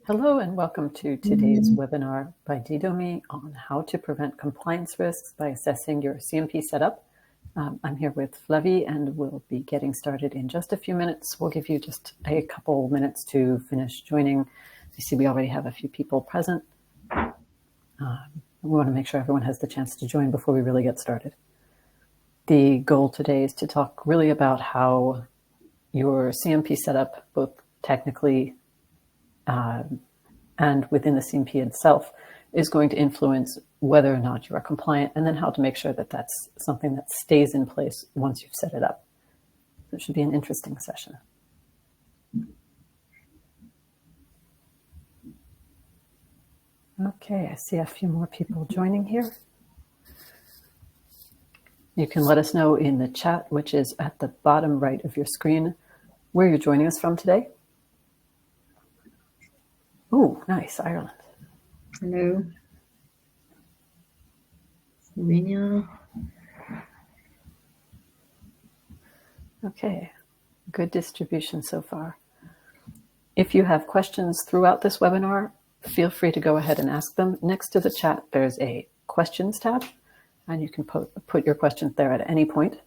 Hello and welcome to today's webinar by Didomi on how to prevent compliance risks by assessing your CMP setup. I'm here with Flavie and we'll be getting started in just a few minutes. We'll give you just a couple minutes to finish joining. You see we already have a few people present. We want to make sure everyone has the chance to join before we really get started. The goal today is to talk really about how your CMP setup, both technically and within the CMP itself, is going to influence whether or not you are compliant, and then how to make sure that that's something that stays in place once you've set it up. So it should be an interesting session. Okay, I see a few more people joining here. You can let us know in the chat, which is at the bottom right of your screen, where you're joining us from today. Oh, nice, Ireland. Hello. Slovenia. Okay, good distribution so far. If you have questions throughout this webinar, feel free to go ahead and ask them. Next to the chat, there's a questions tab, and you can put your questions there at any point.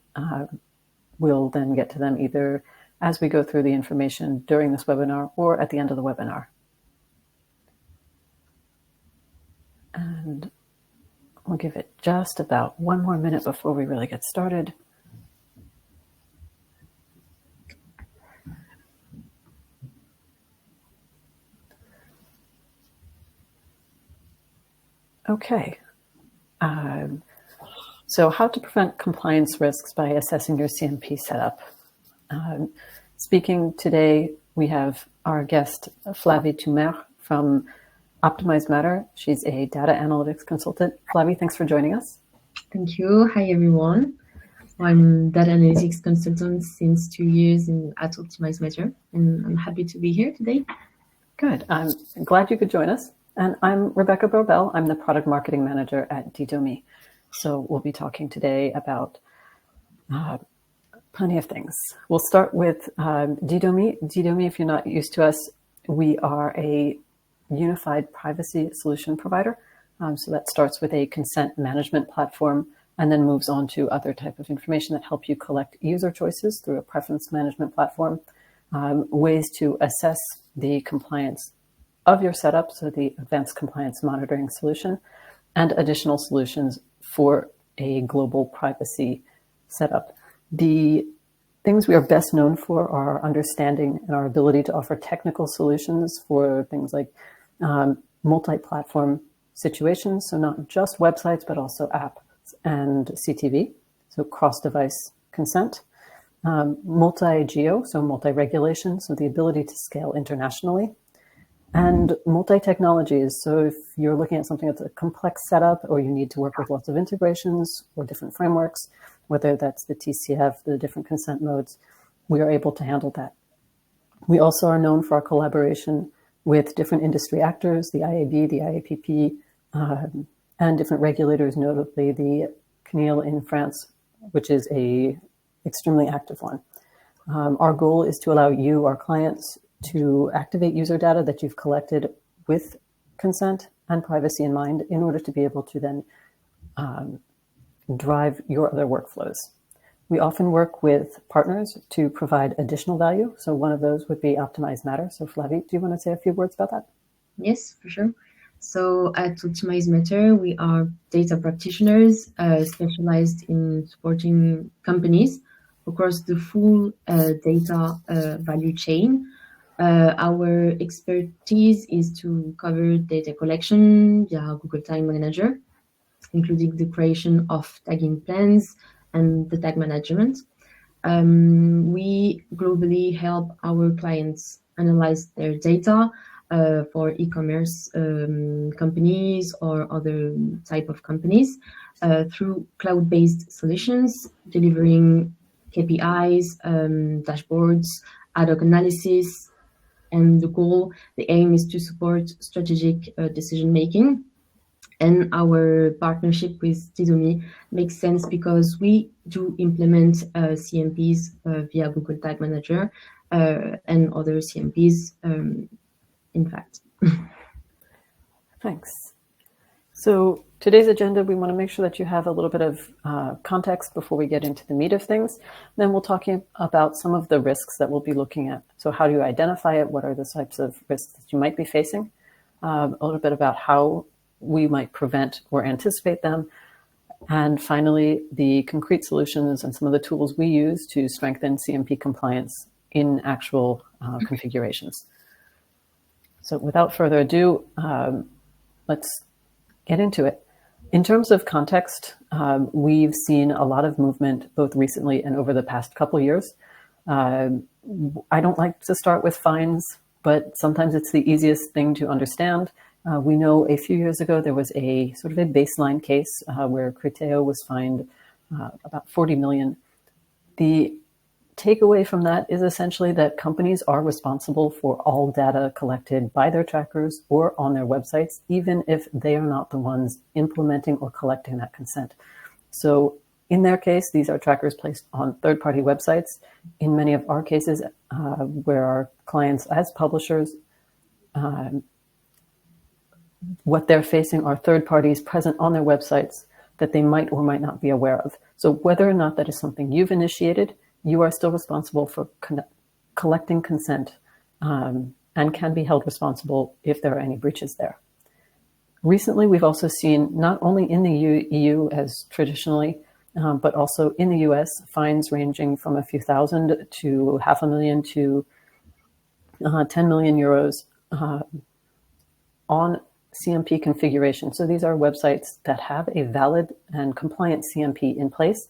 We'll then get to them either as we go through the information during this webinar or at the end of the webinar. And we'll give it just about one more minute before we really get started. Okay. So how to prevent compliance risks by assessing your CMP setup. Speaking today, we have our guest, Flavie from Optimize Matter. She's a data analytics consultant. Flavie, thanks for joining us. Thank you. Hi, everyone. I'm data analytics consultant since 2 years at Optimize Matter, and I'm happy to be here today. Good. I'm glad you could join us. And I'm Rebecca Borbell. I'm the product marketing manager at Didomi. So we'll be talking today about plenty of things. We'll start with Didomi. Didomi, if you're not used to us, we are a unified privacy solution provider. So that starts with a consent management platform and then moves on to other type of information that help you collect user choices through a preference management platform, ways to assess the compliance of your setup, so the advanced compliance monitoring solution, and additional solutions for a global privacy setup. The things we are best known for are our understanding and our ability to offer technical solutions for things like multi-platform situations, so not just websites, but also apps and CTV, so cross-device consent, multi-geo, so multi-regulation, so the ability to scale internationally, and multi-technologies. So if you're looking at something that's a complex setup or you need to work with lots of integrations or different frameworks, whether that's the TCF, the different consent modes, we are able to handle that. We also are known for our collaboration with different industry actors, the IAB, the IAPP, and different regulators, notably the CNIL in France, which is a extremely active one. Our goal is to allow you, our clients, to activate user data that you've collected with consent and privacy in mind in order to be able to then drive your other workflows. We often work with partners to provide additional value. So one of those would be Optimize Matter. So Flavie, do you want to say a few words about that? Yes, for sure. So at Optimize Matter, we are data practitioners specialized in supporting companies across the full data value chain. Our expertise is to cover data collection via Google Tag Manager, including the creation of tagging plans and the tag management. We globally help our clients analyze their data for e-commerce companies or other type of companies through cloud-based solutions, delivering KPIs, dashboards, ad hoc analysis, and the aim is to support strategic decision-making And our partnership with Didomi makes sense because we do implement CMPs via Google Tag Manager and other CMPs, in fact. Thanks. So today's agenda, we want to make sure that you have a little bit of context before we get into the meat of things. Then we'll talk about some of the risks that we'll be looking at. So how do you identify it? What are the types of risks that you might be facing? A little bit about how we might prevent or anticipate them. And finally, the concrete solutions and some of the tools we use to strengthen CMP compliance in actual configurations. So without further ado, let's get into it. In terms of context, we've seen a lot of movement both recently and over the past couple of years. I don't like to start with fines, but sometimes it's the easiest thing to understand. We know a few years ago there was a sort of a baseline case where Criteo was fined about 40 million. The takeaway from that is essentially that companies are responsible for all data collected by their trackers or on their websites, even if they are not the ones implementing or collecting that consent. So in their case, these are trackers placed on third-party websites. In many of our cases, where our clients as publishers, what they're facing are third parties present on their websites that they might or might not be aware of. So whether or not that is something you've initiated, you are still responsible for collecting consent and can be held responsible if there are any breaches there. Recently, we've also seen, not only in the EU as traditionally, but also in the US, fines ranging from a few thousand to $500,000 to 10 million euros on CMP configuration. So these are websites that have a valid and compliant CMP in place,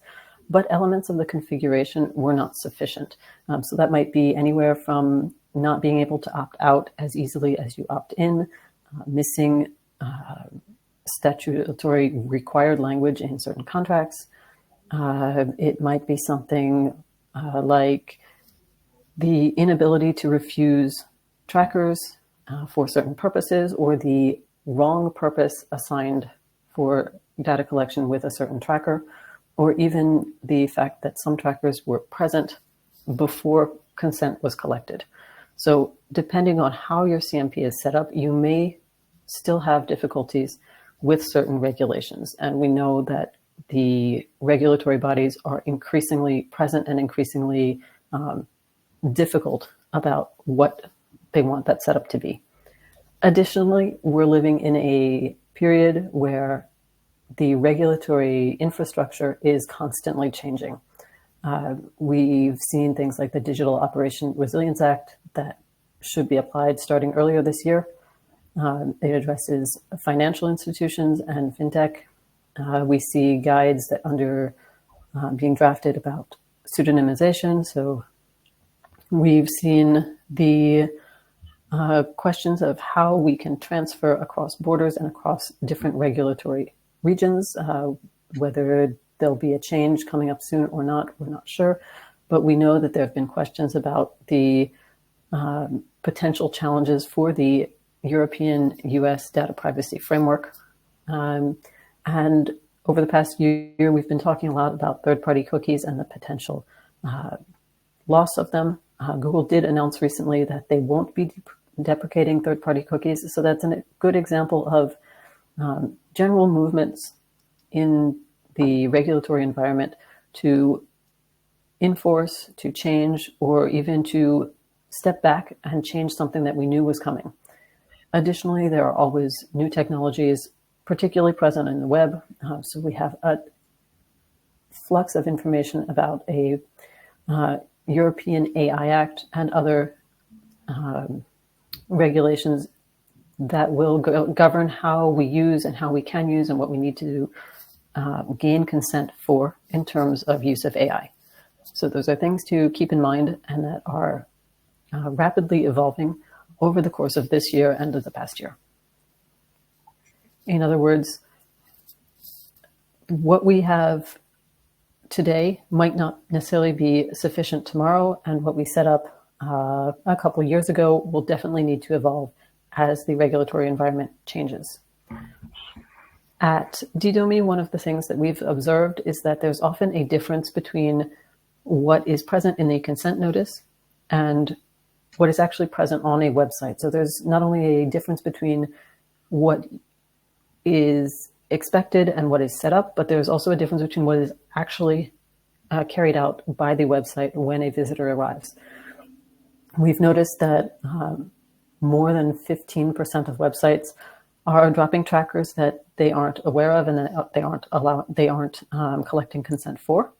but elements of the configuration were not sufficient. So that might be anywhere from not being able to opt out as easily as you opt in, missing statutory required language in certain contracts. It might be something like the inability to refuse trackers for certain purposes, or the wrong purpose assigned for data collection with a certain tracker, or even the fact that some trackers were present before consent was collected. So depending on how your CMP is set up, you may still have difficulties with certain regulations. And we know that the regulatory bodies are increasingly present and increasingly difficult about what they want that setup to be. Additionally, we're living in a period where the regulatory infrastructure is constantly changing. We've seen things like the Digital Operation Resilience Act that should be applied starting earlier this year. It addresses financial institutions and fintech. We see guides that under being drafted about pseudonymization. So we've seen the questions of how we can transfer across borders and across different regulatory regions, whether there'll be a change coming up soon or not, we're not sure. But we know that there have been questions about the potential challenges for the European-US data privacy framework. And over the past year, we've been talking a lot about third-party cookies and the potential loss of them. Google did announce recently that they won't be deprecating third-party cookies. So that's a good example of general movements in the regulatory environment to enforce, to change, or even to step back and change something that we knew was coming. Additionally, there are always new technologies, particularly present in the web. So we have a flux of information about a European AI Act and other regulations that will govern how we use and how we can use and what we need to gain consent for in terms of use of AI. So those are things to keep in mind and that are rapidly evolving over the course of this year and of the past year. In other words, what we have today might not necessarily be sufficient tomorrow, and what we set up a couple of years ago will definitely need to evolve as the regulatory environment changes. At Didomi, one of the things that we've observed is that there's often a difference between what is present in the consent notice and what is actually present on a website. So there's not only a difference between what is expected and what is set up, but there's also a difference between what is actually carried out by the website when a visitor arrives. We've noticed that more than 15% of websites are dropping trackers that they aren't aware of and that they aren't collecting consent for.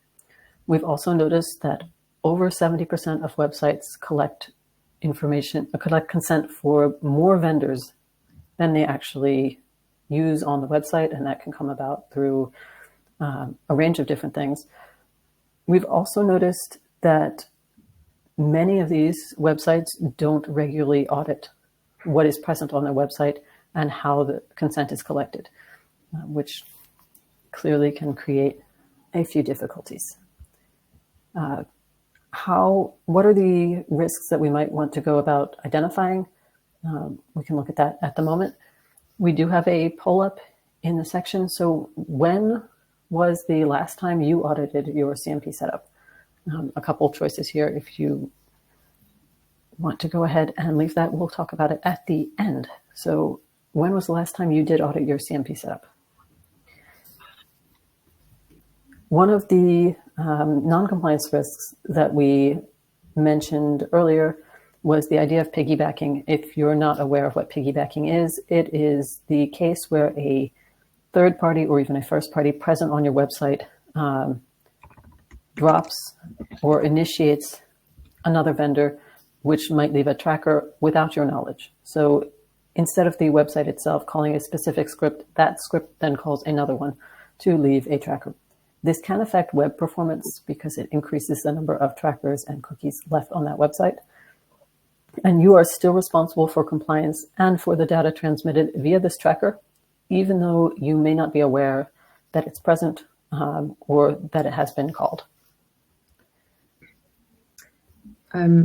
We've also noticed that over 70% of websites collect consent for more vendors than they actually use on the website, and that can come about through a range of different things. We've also noticed that many of these websites don't regularly audit what is present on their website and how the consent is collected, which clearly can create a few difficulties. What are the risks that we might want to go about identifying? We can look at that at the moment. We do have a poll up in the section. So when was the last time you audited your CMP setup? A couple choices here. If you want to go ahead and leave that, we'll talk about it at the end. So when was the last time you did audit your CMP setup? One of the non-compliance risks that we mentioned earlier was the idea of piggybacking. If you're not aware of what piggybacking is, it is the case where a third party or even a first party present on your website drops or initiates another vendor, which might leave a tracker without your knowledge. So instead of the website itself calling a specific script, that script then calls another one to leave a tracker. This can affect web performance because it increases the number of trackers and cookies left on that website. And you are still responsible for compliance and for the data transmitted via this tracker, even though you may not be aware that it's present or that it has been called.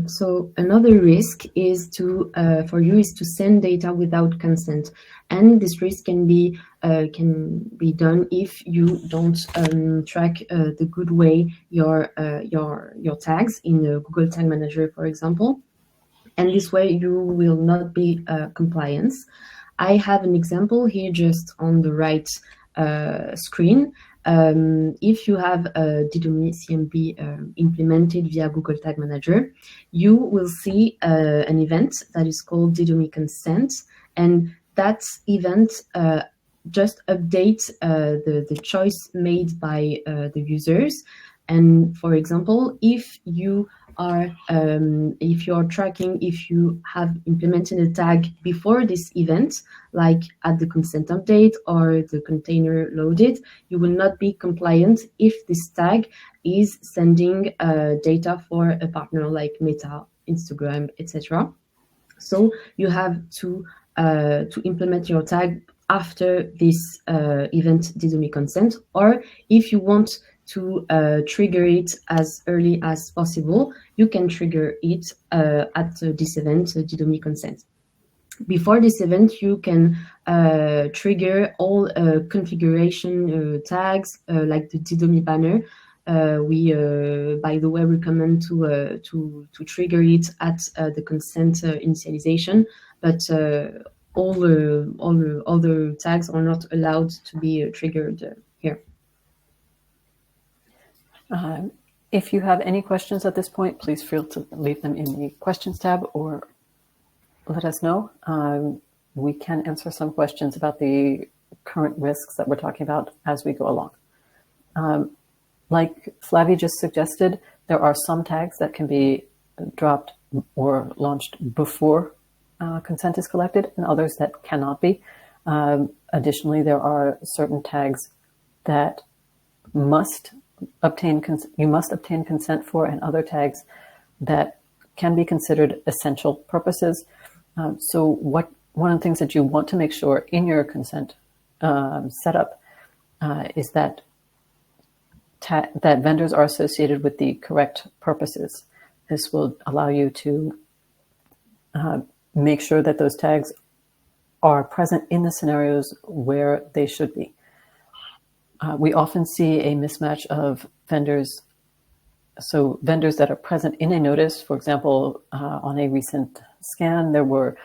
So another risk is for you to send data without consent, and this risk can be done if you don't track the good way your tags in the Google Tag Manager, for example, and this way you will not be compliant. I have an example here just on the right screen. If you have a Didomi CMP implemented via Google Tag Manager, you will see an event that is called Didomi Consent, and that event just updates the choice made by the users. And for example, if you are tracking, if you have implemented a tag before this event, like at the consent update or the container loaded, you will not be compliant if this tag is sending data for a partner like Meta, Instagram, etc. So you have to implement your tag after this event Didomi consent, or if you want to trigger it as early as possible, you can trigger it at this event, Didomi consent. Before this event, you can trigger all configuration tags like the Didomi banner. We, by the way, recommend to trigger it at the consent initialization, but all the other tags are not allowed to be triggered here. If you have any questions at this point, please feel free to leave them in the questions tab or let us know. We can answer some questions about the current risks that we're talking about as we go along. Like Flavie just suggested, there are some tags that can be dropped or launched before consent is collected and others that cannot be. Additionally, there are certain tags that you must obtain consent for, and other tags that can be considered essential purposes. So one of the things that you want to make sure in your consent setup is that vendors are associated with the correct purposes. This will allow you to make sure that those tags are present in the scenarios where they should be. We often see a mismatch of vendors. So vendors that are present in a notice, for example, on a recent scan, there were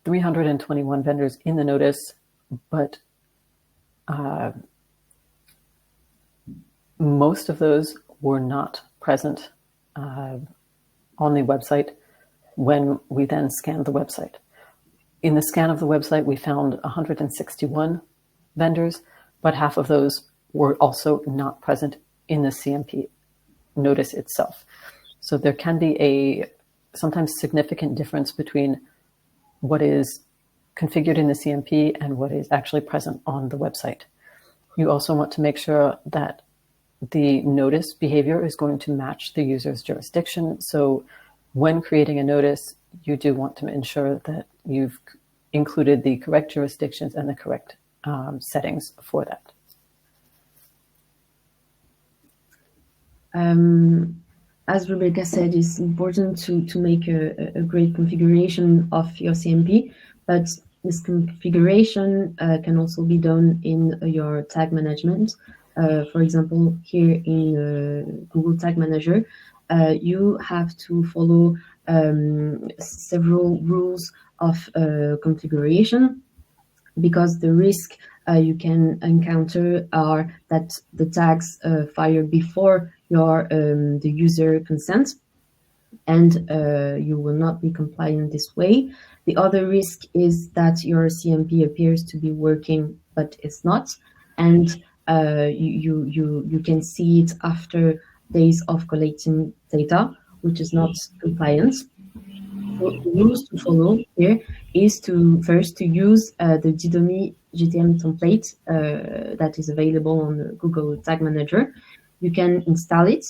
321 vendors in the notice, but most of those were not present on the website when we then scanned the website. In the scan of the website, we found 161 vendors, but half of those were also not present in the CMP notice itself. So there can be a sometimes significant difference between what is configured in the CMP and what is actually present on the website. You also want to make sure that the notice behavior is going to match the user's jurisdiction. So when creating a notice, you do want to ensure that you've included the correct jurisdictions and the correct settings for that. As Rebecca said, it's important to make a great configuration of your CMP, but this configuration can also be done in your tag management. For example, here in Google Tag Manager, you have to follow several rules of configuration, because the risk you can encounter are that the tags fire before the user consent, and you will not be compliant this way. The other risk is that your CMP appears to be working, but it's not, and you can see it after days of collecting data, which is not compliant. So the rules to follow here is to first to use the Didomi GTM template that is available on the Google Tag Manager. You can install it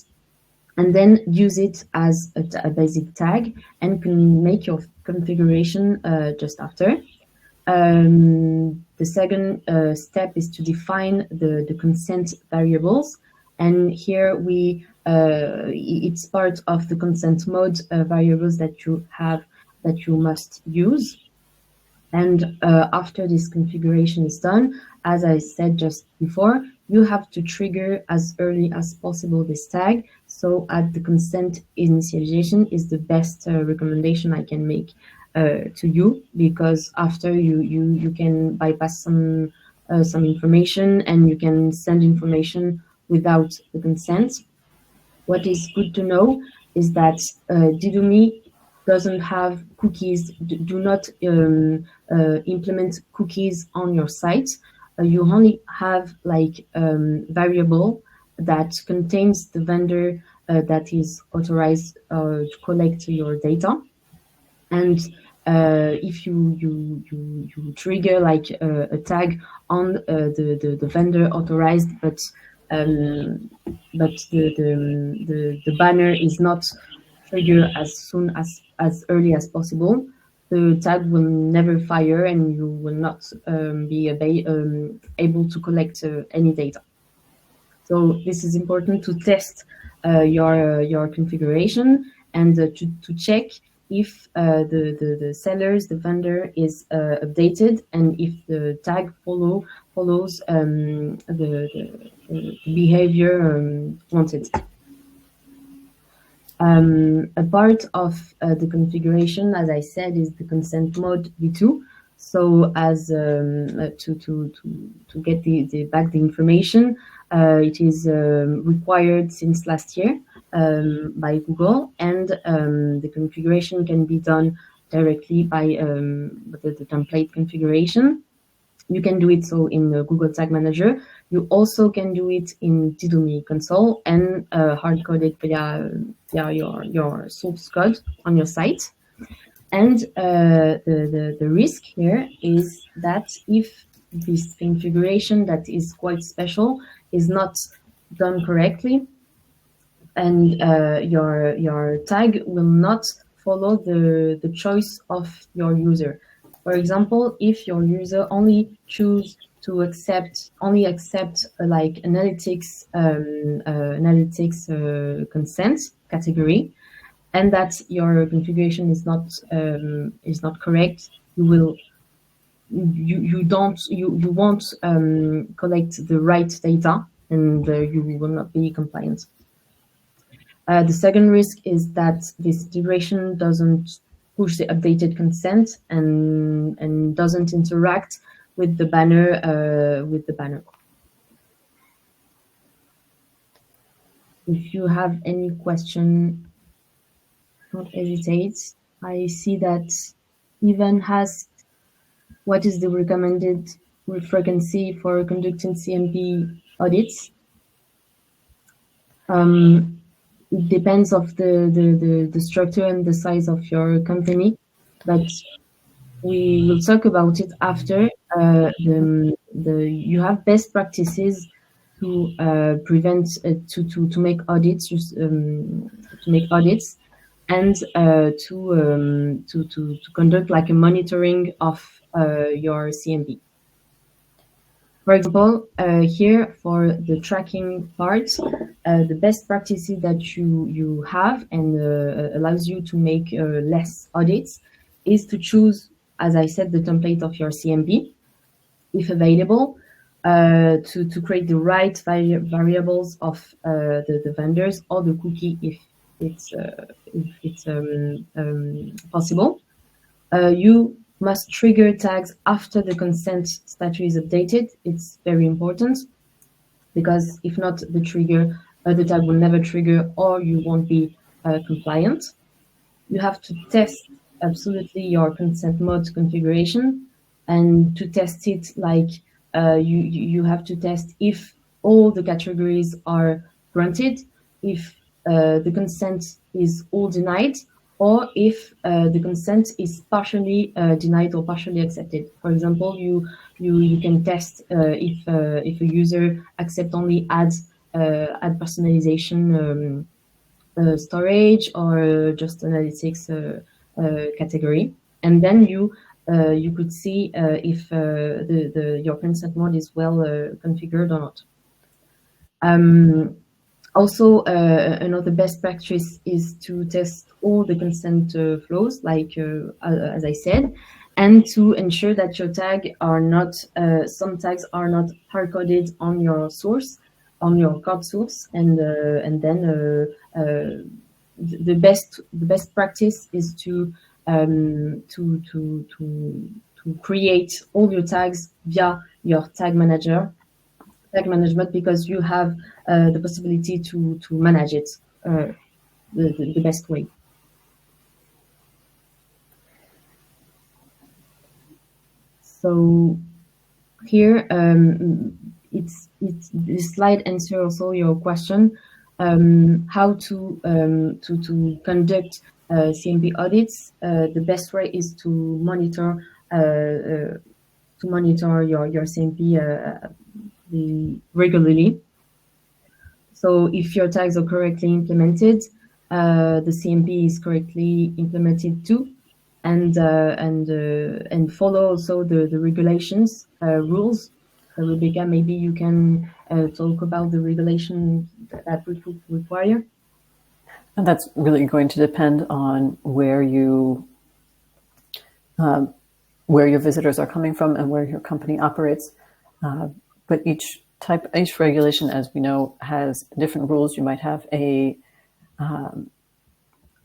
and then use it as a basic tag, and can make your configuration just after. The second step is to define the consent variables, and here it's part of the consent mode variables that you must use. And after this configuration is done, as I said just before, you have to trigger as early as possible this tag. So at the consent initialization is the best recommendation I can make to you, because after you can bypass some information, and you can send information without the consent. What is good to know is that Didomi doesn't have cookies, do not implement cookies on your site. You only have like variable that contains the vendor that is authorized to collect your data. And if you trigger like a tag on the vendor authorized, but the banner is not triggered as early as possible, the tag will never fire, and you will not be able to collect any data. So this is important to test your configuration, and to check if the sellers, the vendor is updated, and if the tag follows the behavior wanted. A part of the configuration, as I said, is the consent mode v2. So as to get back the information, it is required since last year by Google, and the configuration can be done directly by the template configuration. You can do it so in the Google Tag Manager. You also can do it in Didomi console, and hard-coded via your source code on your site. And the risk here is that if this configuration that is quite special is not done correctly, and your tag will not follow the choice of your user. For example, if your user only choose to accept like analytics consent category, and that your configuration is not correct, you will you won't collect the right data, and you will not be compliant. The second risk is that this duration doesn't push the updated consent and doesn't interact with the banner. If you have any question, don't hesitate. I see that Ivan has what is the recommended frequency for conducting CMP audits. It depends of the structure and the size of your company, but we will talk about it after. You have best practices to prevent to make audits, and to conduct like a monitoring of your CMP. For example, here for the tracking part, the best practices that you have and allows you to make less audits is to choose, as I said, the template of your CMP, if available, to create the right variables of the vendors or the cookie if it's possible. You must trigger tags after the consent statute is updated. It's very important because if not, the tag will never trigger or you won't be compliant. You have to test absolutely your consent mode configuration, and to test it like you have to test if all the categories are granted, if the consent is all denied, or if the consent is partially denied or partially accepted. For example, you can test if a user accepts only ad personalization storage or just analytics category, and then you could see if your consent mode is well configured or not. Also, another best practice is to test all the consent flows, like as I said, and to ensure that your tag are not, some tags are not hard-coded on your source, on your code source, and then the best practice is to create all your tags via your tag management, because you have the possibility to manage it the best way. So here, this slide answers also your question, how to conduct CMP audits. The best way is to monitor your CMP regularly. So if your tags are correctly implemented, the CMP is correctly implemented too, and follow also the regulations rules. Rebecca, maybe you can talk about the regulation that we require. And that's really going to depend on where your visitors are coming from and where your company operates. But each regulation, as we know, has different rules. You might have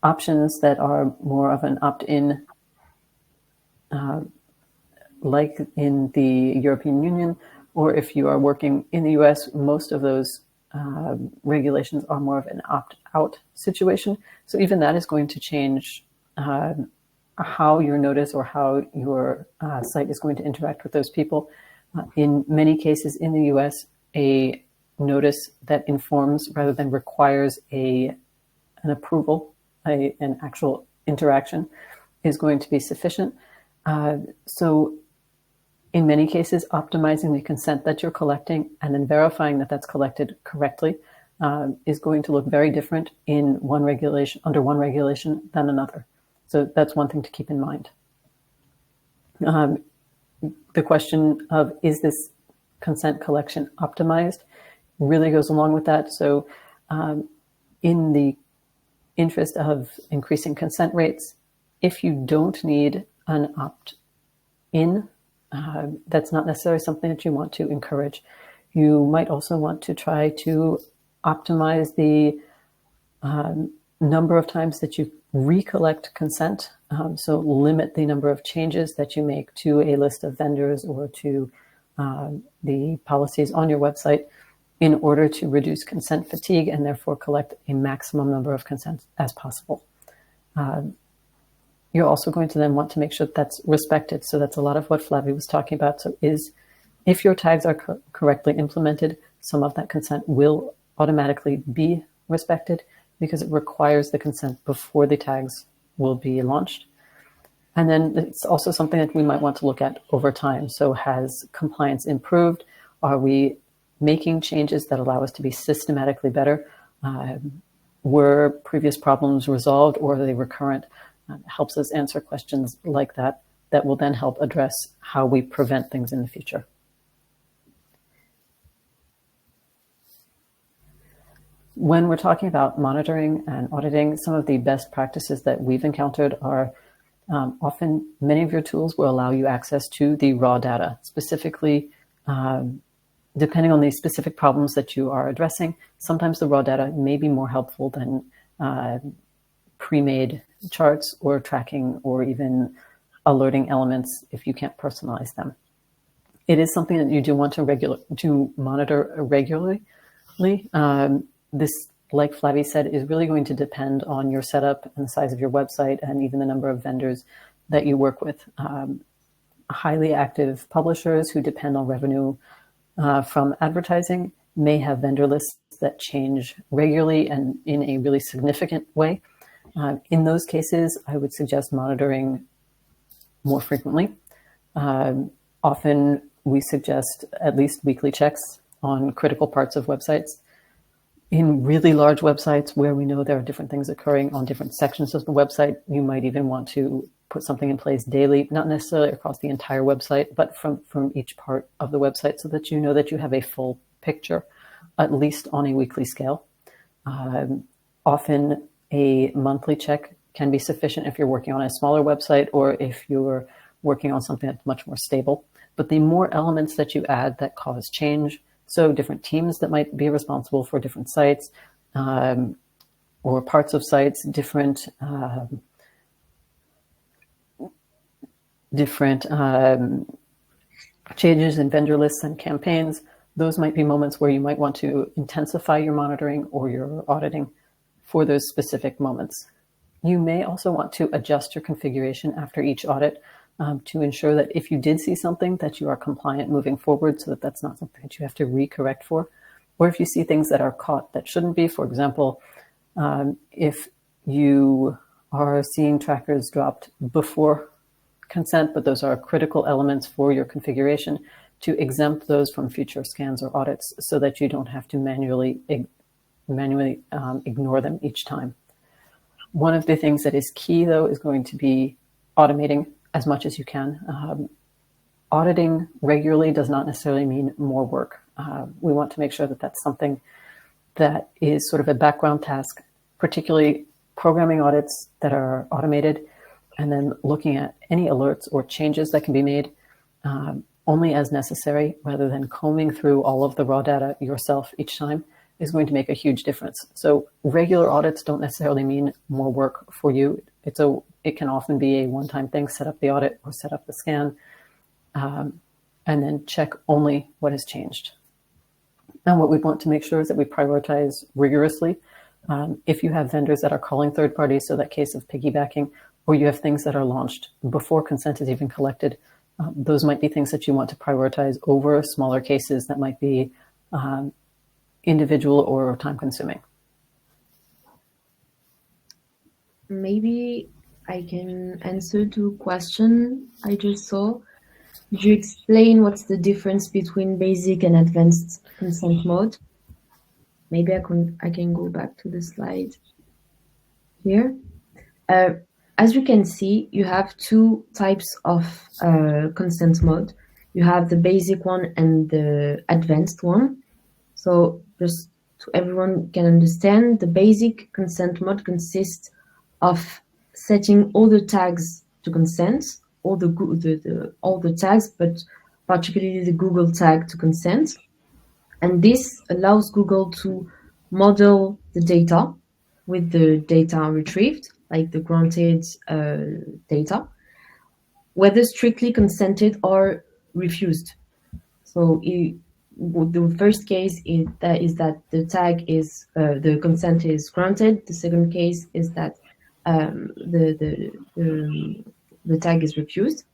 options that are more of an opt-in, like in the European Union, or if you are working in the US, most of those regulations are more of an opt-out situation. So even that is going to change how your notice or how your site is going to interact with those people. In many cases in the US, a notice that informs rather than requires an approval, an actual interaction, is going to be sufficient. So in many cases, optimizing the consent that you're collecting and then verifying that that's collected correctly is going to look very different in under one regulation than another. So that's one thing to keep in mind. The question of, is this consent collection optimized, really goes along with that. So in the interest of increasing consent rates, if you don't need an opt-in That's not necessarily something that you want to encourage. You might also want to try to optimize the number of times that you recollect consent. So limit the number of changes that you make to a list of vendors or to the policies on your website in order to reduce consent fatigue and therefore collect a maximum number of consents as possible. You're also going to then want to make sure that that's respected. So that's a lot of what Flavie was talking about. So if your tags are correctly implemented, some of that consent will automatically be respected because it requires the consent before the tags will be launched. And then it's also something that we might want to look at over time. So has compliance improved? Are we making changes that allow us to be systematically better? Were previous problems resolved or are they recurrent? Helps us answer questions like that will then help address how we prevent things in the future. When we're talking about monitoring and auditing, some of the best practices that we've encountered are often many of your tools will allow you access to the raw data, specifically depending on the specific problems that you are addressing. Sometimes the raw data may be more helpful than pre-made charts or tracking or even alerting elements if you can't personalize them. It is something that you do want to monitor regularly. This, like Flavie said, is really going to depend on your setup and the size of your website and even the number of vendors that you work with. Highly active publishers who depend on revenue from advertising may have vendor lists that change regularly and in a really significant way. In those cases, I would suggest monitoring more frequently. Often we suggest at least weekly checks on critical parts of websites. In really large websites where we know there are different things occurring on different sections of the website, you might even want to put something in place daily, not necessarily across the entire website, but from each part of the website so that you know that you have a full picture, at least on a weekly scale. Often a monthly check can be sufficient if you're working on a smaller website or if you're working on something that's much more stable. But the more elements that you add that cause change, so different teams that might be responsible for different sites or parts of sites, different changes in vendor lists and campaigns, those might be moments where you might want to intensify your monitoring or your auditing for those specific moments. You may also want to adjust your configuration after each audit to ensure that if you did see something that you are compliant moving forward so that that's not something that you have to recorrect for. Or if you see things that are caught that shouldn't be, for example, if you are seeing trackers dropped before consent, but those are critical elements for your configuration, to exempt those from future scans or audits so that you don't have to manually ignore them each time. One of the things that is key, though, is going to be automating as much as you can. Auditing regularly does not necessarily mean more work. We want to make sure that that's something that is sort of a background task, particularly programming audits that are automated, and then looking at any alerts or changes that can be made only as necessary, rather than combing through all of the raw data yourself each time, is going to make a huge difference. So regular audits don't necessarily mean more work for you. It can often be a one-time thing, set up the audit or set up the scan, and then check only what has changed. And what we want to make sure is that we prioritize rigorously. If you have vendors that are calling third parties, so that case of piggybacking, or you have things that are launched before consent is even collected, those might be things that you want to prioritize over smaller cases that might be individual or time-consuming. Maybe I can answer to a question I just saw. Could you explain what's the difference between basic and advanced consent mode? Maybe I can go back to the slide here. As you can see, you have two types of consent mode. You have the basic one and the advanced one. So just so everyone can understand, the basic consent mode consists of setting all the tags to consent, all the tags, but particularly the Google tag to consent. And this allows Google to model the data with the data retrieved, like the granted data, whether strictly consented or refused. So the first case is that the tag is the consent is granted. The second case is that the tag is refused.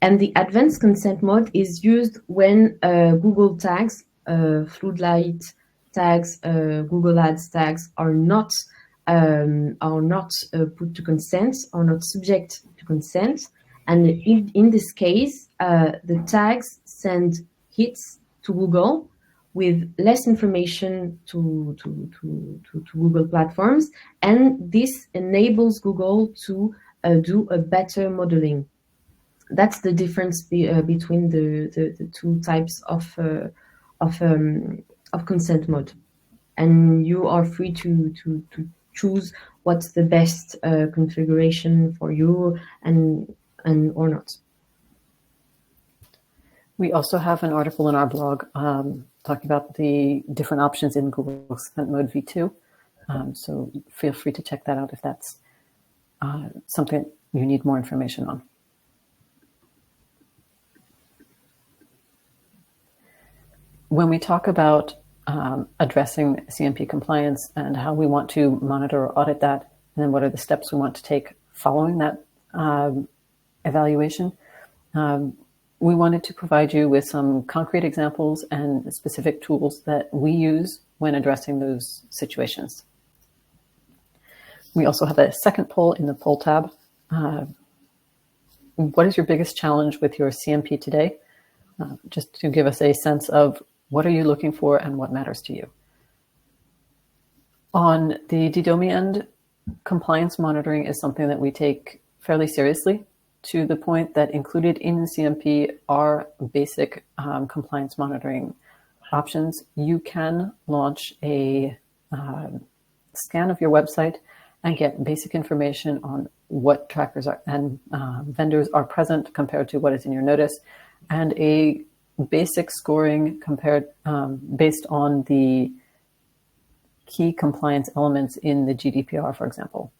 And the advanced consent mode is used when Google tags, floodlight tags, Google Ads tags are not put to consent, are not subject to consent. And in this case, the tags send hits to Google with less information to Google platforms, and this enables Google to do a better modeling. That's the difference between the two types of consent mode, and you are free to choose what's the best configuration for you and or not. We also have an article in our blog talking about the different options in Google Consent Mode V2. So feel free to check that out if that's something you need more information on. When we talk about addressing CMP compliance and how we want to monitor or audit that, and then what are the steps we want to take following that evaluation, we wanted to provide you with some concrete examples and specific tools that we use when addressing those situations. We also have a second poll in the poll tab. What is your biggest challenge with your CMP today? Just to give us a sense of what are you looking for and what matters to you. On the Didomi end, compliance monitoring is something that we take fairly seriously, to the point that included in CMP are basic compliance monitoring options. You can launch a scan of your website and get basic information on what trackers are and vendors are present compared to what is in your notice, and a basic scoring compared based on the key compliance elements in the GDPR, for example.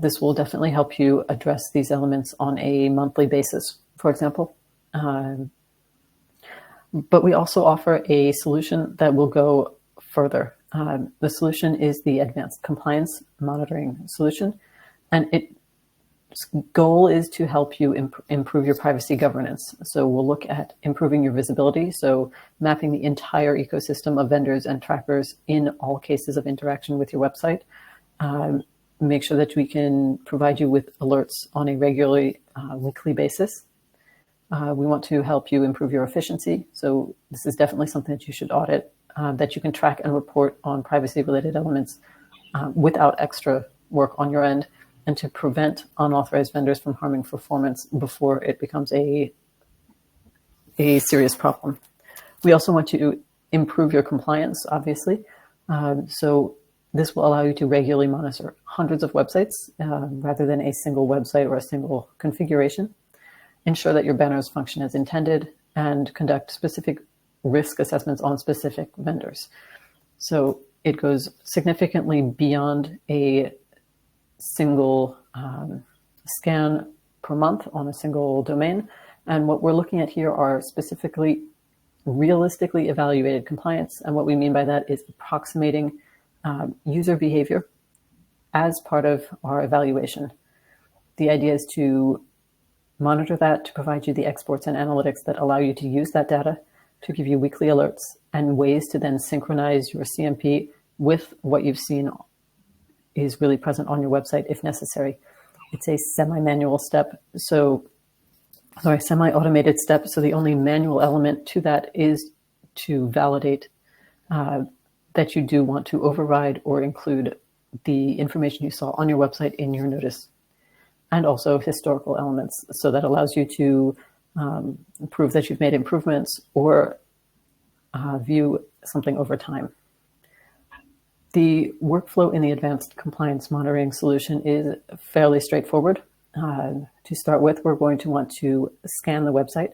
This will definitely help you address these elements on a monthly basis, for example. But we also offer a solution that will go further. The solution is the Advanced Compliance Monitoring solution, and its goal is to help you improve your privacy governance. So we'll look at improving your visibility, so mapping the entire ecosystem of vendors and trackers in all cases of interaction with your website. Make sure that we can provide you with alerts on a regularly weekly basis. We want to help you improve your efficiency. So this is definitely something that you should audit, that you can track and report on privacy-related elements without extra work on your end, and to prevent unauthorized vendors from harming performance before it becomes a serious problem. We also want to improve your compliance, obviously. So this will allow you to regularly monitor hundreds of websites rather than a single website or a single configuration. Ensure that your banners function as intended, and conduct specific risk assessments on specific vendors. So it goes significantly beyond a single scan per month on a single domain. And what we're looking at here are specifically realistically evaluated compliance. And what we mean by that is approximating user behavior as part of our evaluation. The idea is to monitor that, to provide you the exports and analytics that allow you to use that data to give you weekly alerts and ways to then synchronize your CMP with what you've seen is really present on your website if necessary. It's a semi-manual step, semi-automated step. So the only manual element to that is to validate that you do want to override or include the information you saw on your website in your notice, and also historical elements. So that allows you to prove that you've made improvements or view something over time. The workflow in the Advanced Compliance Monitoring solution is fairly straightforward. To start with, we're going to want to scan the website.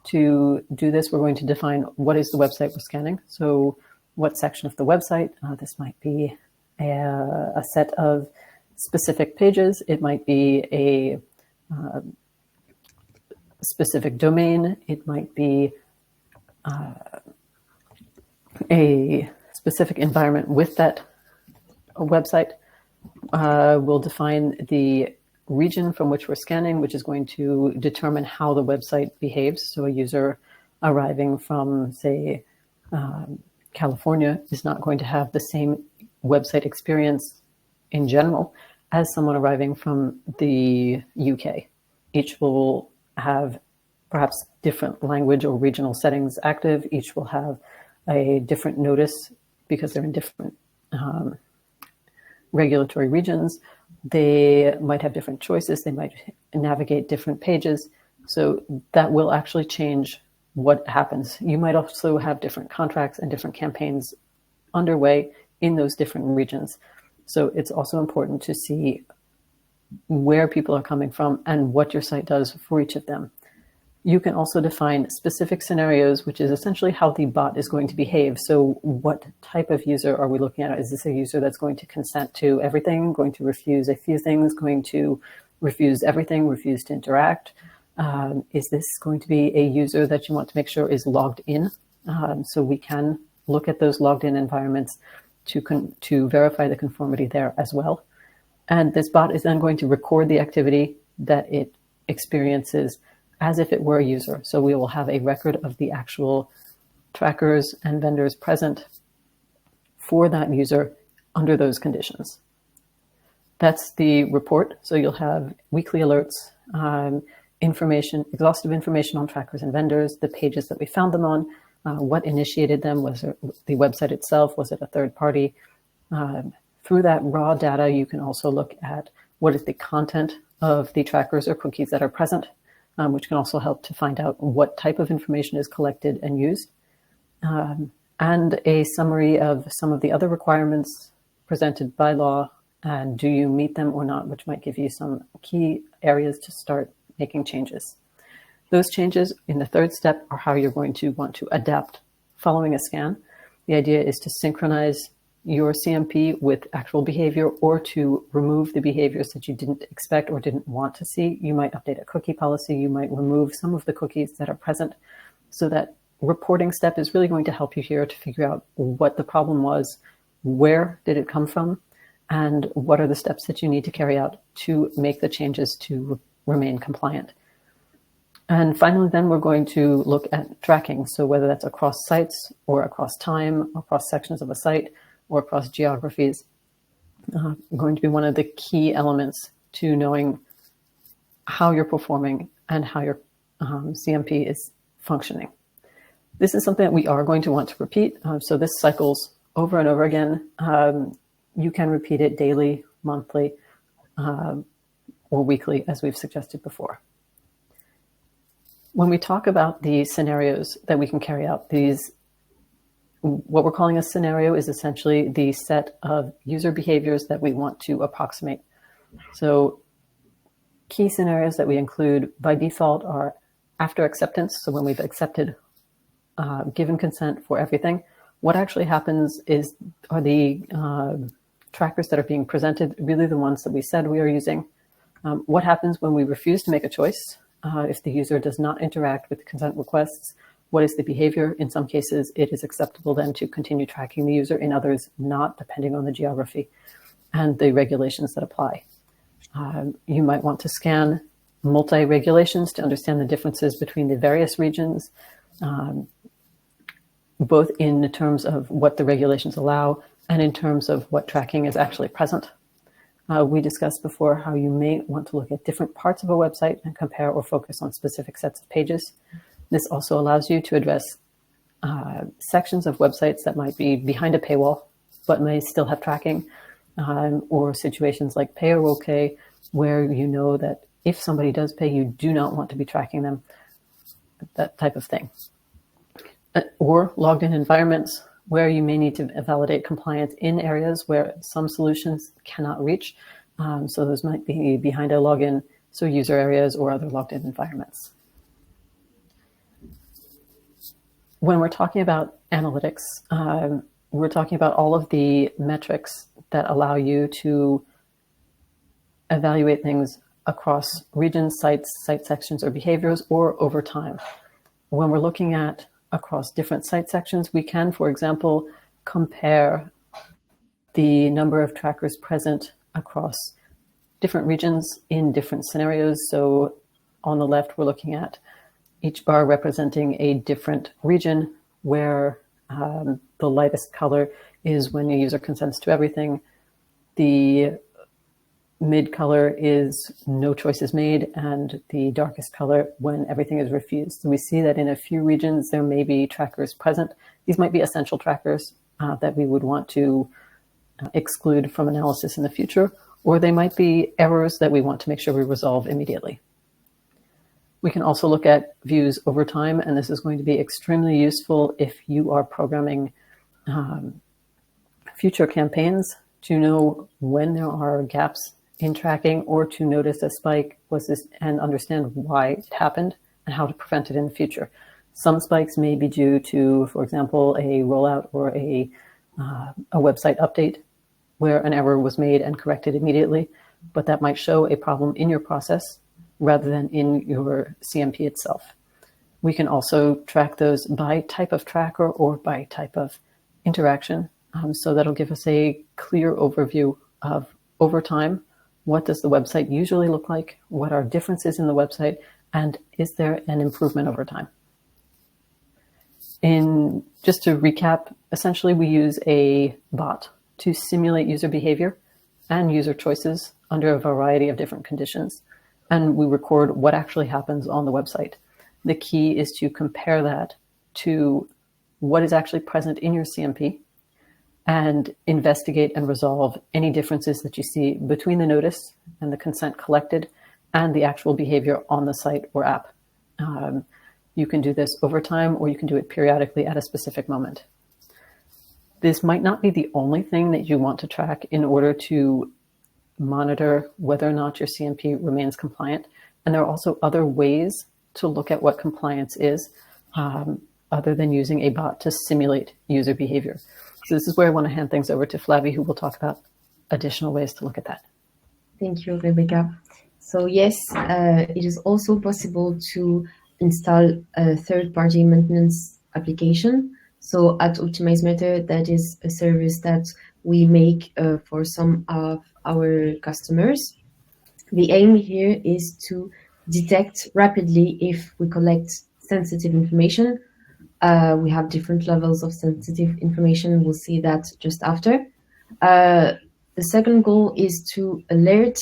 To do this, we're going to define what is the website we're scanning. So what section of the website? This might be a set of specific pages. It might be a specific domain. It might be a specific environment with that website. We'll define the region from which we're scanning, which is going to determine how the website behaves. So a user arriving from, say, California is not going to have the same website experience in general as someone arriving from the UK. Each will have perhaps different language or regional settings active. Each will have a different notice because they're in different regulatory regions. They might have different choices. They might navigate different pages. So that will actually change what happens. You might also have different contracts and different campaigns underway in those different regions. So it's also important to see where people are coming from and what your site does for each of them. You can also define specific scenarios, which is essentially how the bot is going to behave. So what type of user are we looking at? Is this a user that's going to consent to everything, going to refuse a few things, going to refuse everything, refuse to interact? Is this going to be a user that you want to make sure is logged in? So we can look at those logged in environments to verify the conformity there as well. And this bot is then going to record the activity that it experiences as if it were a user. So we will have a record of the actual trackers and vendors present for that user under those conditions. That's the report. So you'll have weekly alerts, information, exhaustive information on trackers and vendors, the pages that we found them on, what initiated them. Was it the website itself? Was it a third party? Through that raw data, you can also look at what is the content of the trackers or cookies that are present, which can also help to find out what type of information is collected and used, and a summary of some of the other requirements presented by law, and do you meet them or not, which might give you some key areas to start making changes. Those changes in the third step are how you're going to want to adapt following a scan. The idea is to synchronize your CMP with actual behavior or to remove the behaviors that you didn't expect or didn't want to see. You might update a cookie policy. You might remove some of the cookies that are present. So that reporting step is really going to help you here to figure out what the problem was, where did it come from, and what are the steps that you need to carry out to make the changes to remain compliant. And finally, then we're going to look at tracking. So whether that's across sites or across time, across sections of a site, or across geographies, going to be one of the key elements to knowing how you're performing and how your CMP is functioning. This is something that we are going to want to repeat. So this cycles over and over again. You can repeat it daily, monthly, or weekly, as we've suggested before. When we talk about the scenarios that we can carry out, what we're calling a scenario is essentially the set of user behaviors that we want to approximate. So key scenarios that we include by default are after acceptance. So when we've accepted, given consent for everything, what actually happens are the trackers that are being presented really the ones that we said we are using? What happens when we refuse to make a choice? If the user does not interact with consent requests, what is the behavior? In some cases, it is acceptable then to continue tracking the user. In others, not, depending on the geography and the regulations that apply. You might want to scan multi-regulations to understand the differences between the various regions, both in terms of what the regulations allow and in terms of what tracking is actually present. We discussed before how you may want to look at different parts of a website and compare or focus on specific sets of pages. This also allows you to address sections of websites that might be behind a paywall, but may still have tracking, or situations like pay or okay, where you know that if somebody does pay, you do not want to be tracking them, that type of thing. Or logged in environments where you may need to validate compliance in areas where some solutions cannot reach. So those might be behind a login so user areas or other logged in environments. When we're talking about analytics, we're talking about all of the metrics that allow you to evaluate things across regions, sites, site sections, or behaviors, or over time. When we're looking at across different site sections, we can, for example, compare the number of trackers present across different regions in different scenarios. So on the left, we're looking at each bar representing a different region where the lightest color is when a user consents to everything. The mid color is no choices made, and the darkest color when everything is refused. So we see that in a few regions, there may be trackers present. These might be essential trackers that we would want to exclude from analysis in the future, or they might be errors that we want to make sure we resolve immediately. We can also look at views over time, and this is going to be extremely useful if you are programming future campaigns to know when there are gaps in tracking, or to notice a spike and understand why it happened and how to prevent it in the future. Some spikes may be due to, for example, a rollout or a website update where an error was made and corrected immediately, but that might show a problem in your process rather than in your CMP itself. We can also track those by type of tracker or by type of interaction. So that'll give us a clear overview of, over time, what does the website usually look like? What are differences in the website? And is there an improvement over time? Just to recap, essentially we use a bot to simulate user behavior and user choices under a variety of different conditions. And we record what actually happens on the website. The key is to compare that to what is actually present in your CMP and investigate and resolve any differences that you see between the notice and the consent collected and the actual behavior on the site or app. You can do this over time, or you can do it periodically at a specific moment. This might not be the only thing that you want to track in order to monitor whether or not your CMP remains compliant. And there are also other ways to look at what compliance is, other than using a bot to simulate user behavior. So this is where I want to hand things over to Flavie, who will talk about additional ways to look at that. Thank you, Rebecca. So yes, it is also possible to install a third-party maintenance application. So at Optimize Matter, that is a service that we make for some of our customers. The aim here is to detect rapidly if we collect sensitive information. We have different levels of sensitive information. We'll see that just after. The second goal is to alert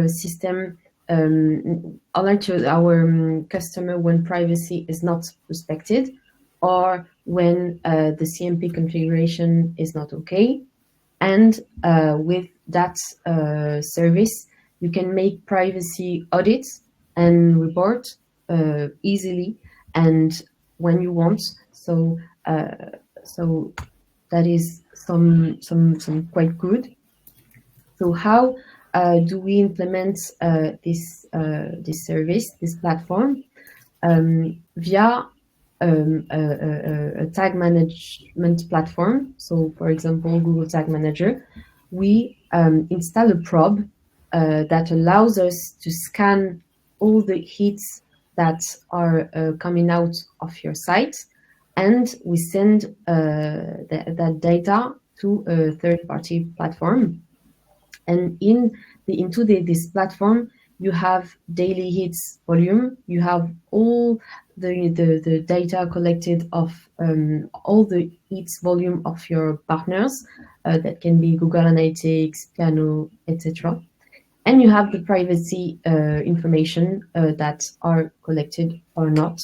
system, alert our customer when privacy is not respected, or when the CMP configuration is not okay. And with that service, you can make privacy audits and report easily and when you want. So that is some quite good. So how do we implement this service, this platform? Via a tag management platform. So for example, Google Tag Manager, we install a probe that allows us to scan all the hits that are coming out of your site, and we send that data to a third-party platform. And into this platform, you have daily hits volume. You have all the data collected of all the hits volume of your partners. That can be Google Analytics, Piano, etc. And you have the privacy information that are collected or not.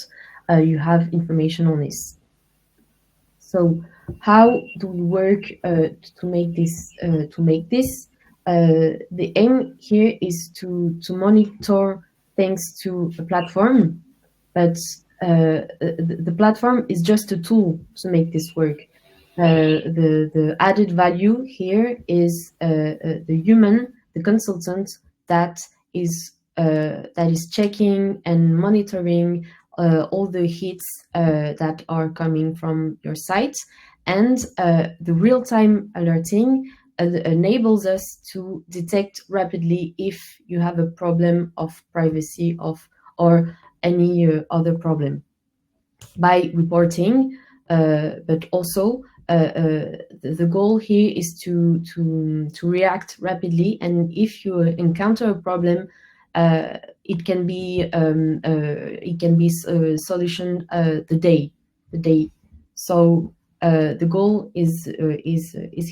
You have information on this. So how do we work to make this? The aim here is to monitor thanks to a platform, but the platform is just a tool to make this work. The added value here is the human, the consultant that is checking and monitoring all the hits that are coming from your site, and the real-time alerting enables us to detect rapidly if you have a problem of privacy or any other problem by reporting, but also the goal here is to react rapidly, and if you encounter a problem, it can be solution the day. So the goal is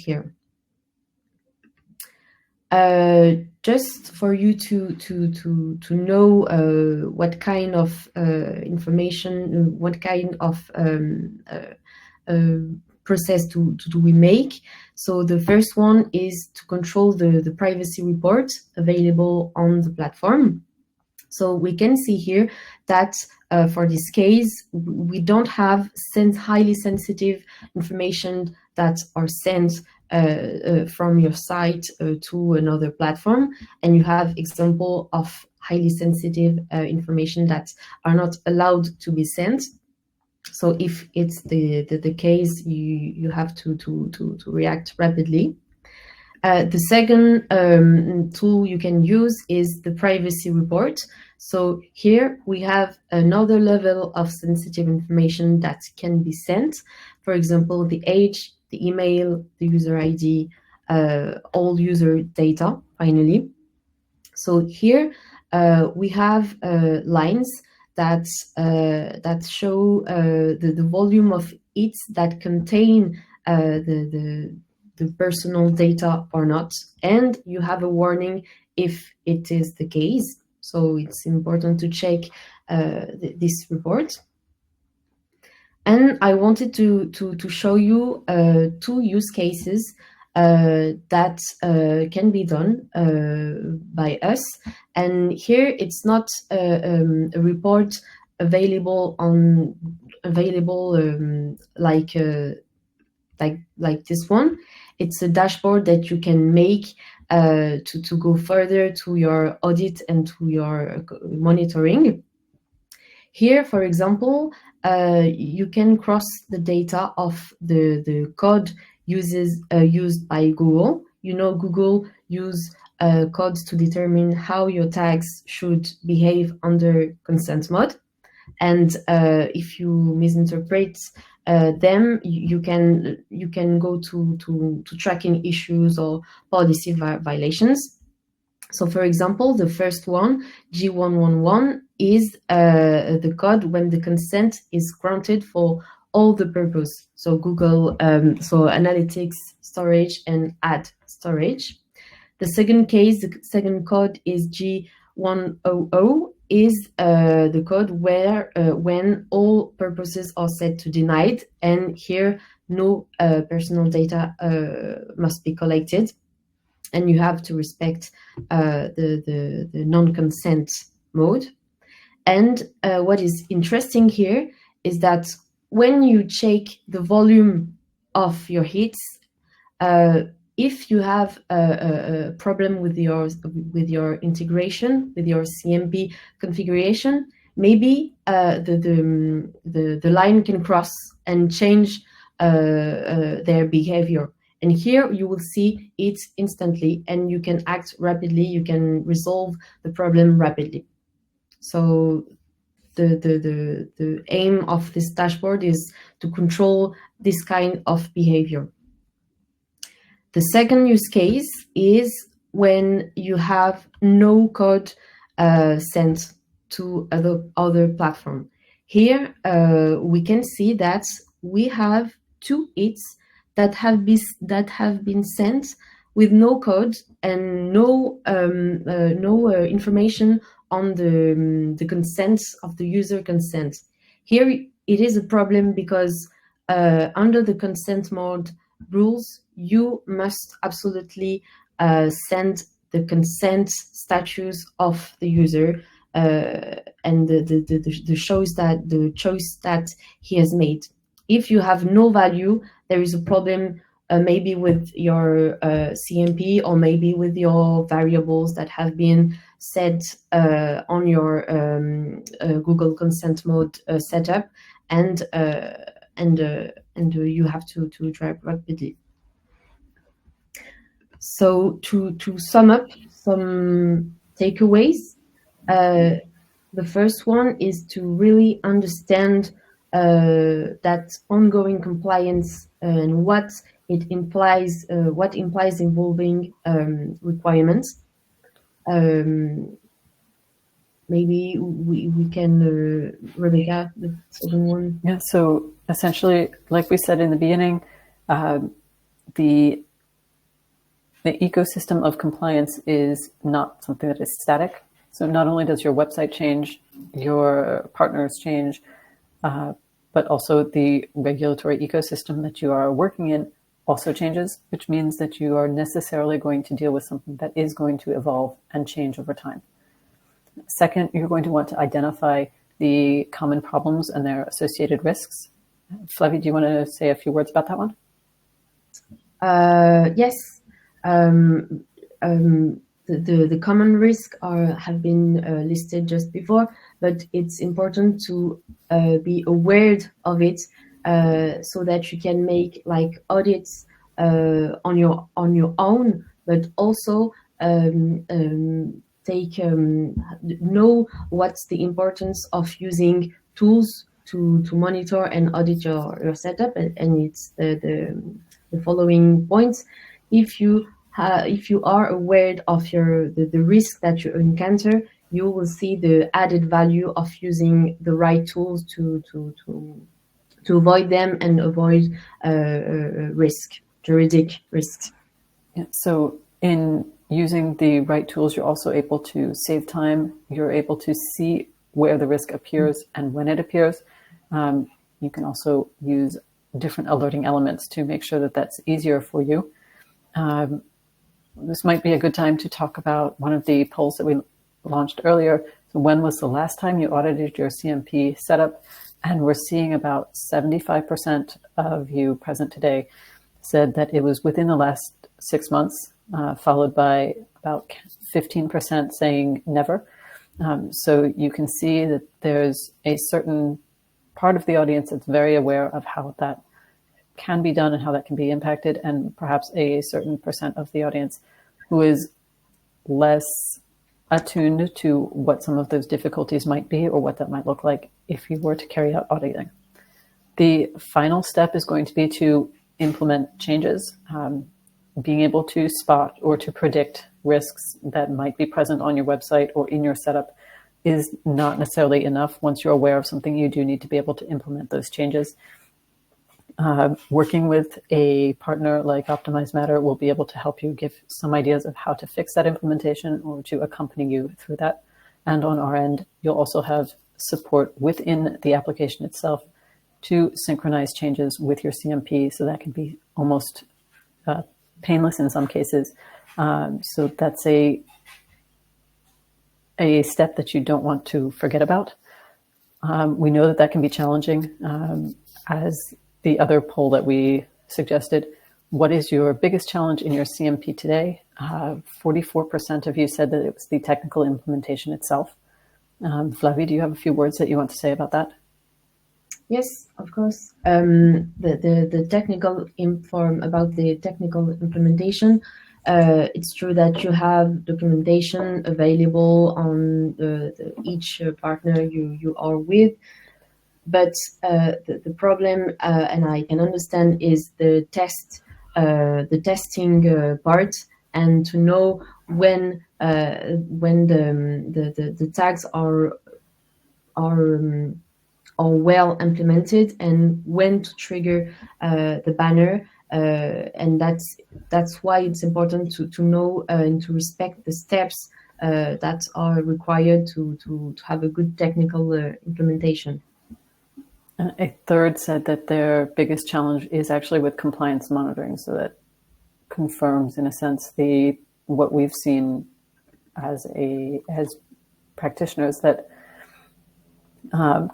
here. Just for you to know what kind of information, what kind of process do we make. So the first one is to control the privacy report available on the platform. So we can see here that for this case, we don't have highly sensitive information that are sent from your site to another platform, and you have example of highly sensitive information that are not allowed to be sent. So if it's the case, you have to react rapidly. The second tool you can use is the privacy report. So here we have another level of sensitive information that can be sent. For example, the age, the email, the user ID, all user data, finally. So here we have lines that show the volume of hits that contain the personal data or not, and you have a warning if it is the case. So it's important to check this report. And I wanted to show you 2 use cases that can be done by us. And here it's not a report available like this one. It's a dashboard that you can make to go further to your audit and to your monitoring. Here, for example, you can cross the data of the code used by Google. You know, Google use codes to determine how your tags should behave under consent mode. And if you misinterpret them, you can go to tracking issues or policy violations. So, for example, the first one, G111, is the code when the consent is granted for all the purpose. So Google, so analytics, storage, and ad storage. The second case, the second code is G100, is the code where when all purposes are set to denied, and here no personal data must be collected, and you have to respect the non-consent mode. And what is interesting here is that when you check the volume of your hits, if you have a problem with your integration, with your CMP configuration, maybe the line can cross and change their behavior. And here you will see it instantly, and you can act rapidly. You can resolve the problem rapidly. So the aim of this dashboard is to control this kind of behavior. The second use case is when you have no code sent to other platform. Here we can see that we have 2 hits that have been sent with no code and no information on the consent of the user consent. Here it is a problem because under the consent mode rules, you must absolutely send the consent status of the user and the choice that he has made. If you have no value, there is a problem maybe with your CMP, or maybe with your variables that have been set on your Google Consent Mode setup, and you have to drive rapidly. So to sum up some takeaways, the first one is to really understand that ongoing compliance and what implies involving requirements. Maybe we can, Rebecca, the second one. Yeah, so essentially, like we said in the beginning, the ecosystem of compliance is not something that is static. So not only does your website change, your partners change, but also the regulatory ecosystem that you are working in also changes, which means that you are necessarily going to deal with something that is going to evolve and change over time. Second, you're going to want to identify the common problems and their associated risks. Flavie, do you want to say a few words about that one? Yes. The common risks have been listed just before, but it's important to be aware of it so that you can make like audits on your own, but also know what's the importance of using tools to monitor and audit your setup, and it's the following points. If you are aware of the risk that you encounter, you will see the added value of using the right tools to avoid them and avoid juridic risks. Yeah, so in using the right tools, you're also able to save time. You're able to see where the risk appears and when it appears. You can also use different alerting elements to make sure that that's easier for you. This might be a good time to talk about one of the polls that we launched earlier. So when was the last time you audited your CMP setup? And we're seeing about 75% of you present today said that it was within the last 6 months, followed by about 15% saying never. So you can see that there's a certain part of the audience that's very aware of how that can be done and how that can be impacted, and perhaps a certain percent of the audience who is less attuned to what some of those difficulties might be or what that might look like if you were to carry out auditing. The final step is going to be to implement changes. Being able to spot or to predict risks that might be present on your website or in your setup is not necessarily enough. Once you're aware of something, you do need to be able to implement those changes. Working with a partner like Optimize Matter will be able to help you give some ideas of how to fix that implementation or to accompany you through that. And on our end, you'll also have support within the application itself to synchronize changes with your CMP. So that can be almost painless in some cases. So that's a step that you don't want to forget about. We know that can be challenging. As the other poll that we suggested, what is your biggest challenge in your CMP today? 44% of you said that it was the technical implementation itself. Flavie, do you have a few words that you want to say about that? Yes, of course. The technical about the technical implementation. It's true that you have documentation available on each partner you are with, but the problem, and I can understand, is the testing part, and to know when the tags are well implemented and when to trigger the banner, and that's why it's important to know and to respect the steps that are required to have a good technical implementation. A third said that their biggest challenge is actually with compliance monitoring. So that confirms, in a sense, what we've seen as practitioners, that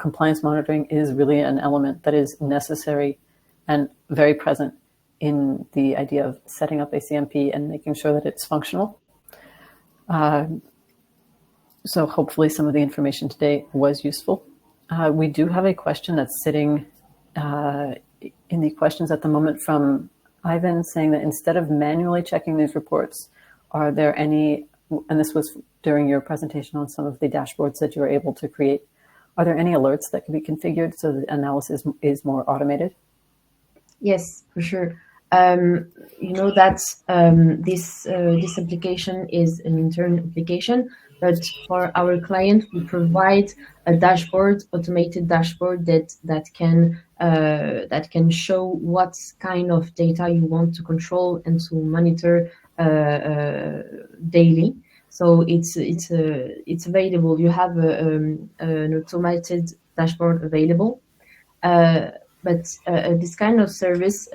compliance monitoring is really an element that is necessary and very present in the idea of setting up a CMP and making sure that it's functional. So hopefully some of the information today was useful. We do have a question that's sitting in the questions at the moment from Ivan, saying that instead of manually checking these reports, are there any, and this was during your presentation on some of the dashboards that you were able to create, are there any alerts that can be configured so that analysis is more automated? Yes, for sure. You know that this application is an internal application, but for our client, we provide a dashboard, automated dashboard that can show what kind of data you want to control and to monitor daily. So it's available. You have an automated dashboard available. But this kind of service,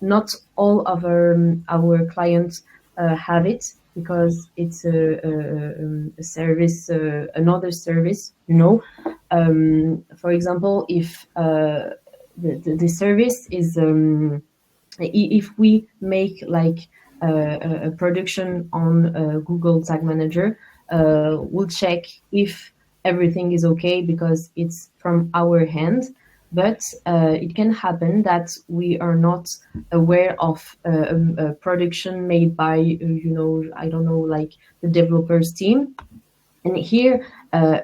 not all of our clients have it, because it's a service, another service. For example, if the service is, if we make like a production on Google Tag Manager, we'll check if everything is okay because it's from our hand. But it can happen that we are not aware of a production made by, I don't know, like the developers team. And here, the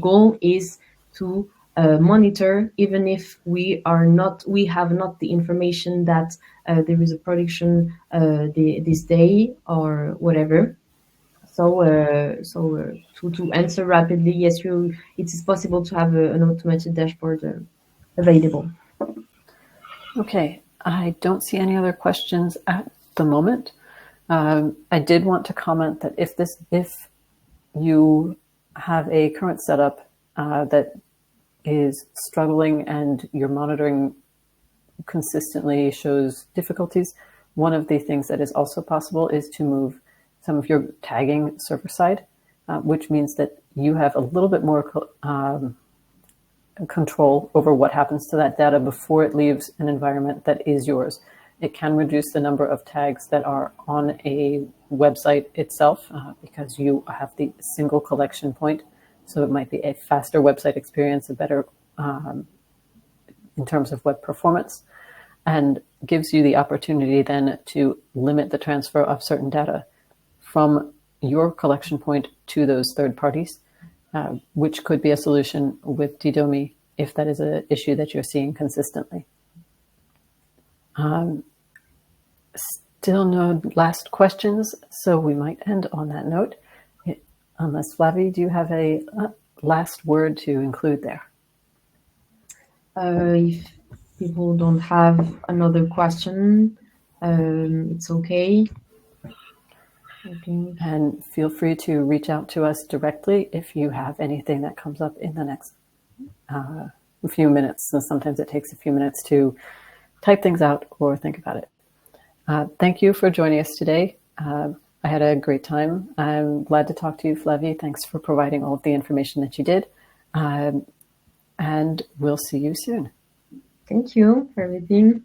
goal is to monitor, even if we have not the information that there is a production this day or whatever. So, to answer rapidly, yes, it is possible to have an automated dashboard available. Okay, I don't see any other questions at the moment. I did want to comment that if you have a current setup that is struggling and your monitoring consistently shows difficulties, one of the things that is also possible is to move some of your tagging server side, which means that you have a little bit more control over what happens to that data before it leaves an environment that is yours. It can reduce the number of tags that are on a website itself because you have the single collection point. So it might be a faster website experience, a better in terms of web performance, and gives you the opportunity then to limit the transfer of certain data from your collection point to those third parties, which could be a solution with Didomi if that is an issue that you're seeing consistently. Still no last questions, so we might end on that note. Unless, Flavie, do you have a last word to include there? If people don't have another question, it's okay. And feel free to reach out to us directly if you have anything that comes up in the next few minutes. So sometimes it takes a few minutes to type things out or think about it. Thank you for joining us today. I had a great time. I'm glad to talk to you, Flavie. Thanks for providing all of the information that you did. And we'll see you soon. Thank you for everything.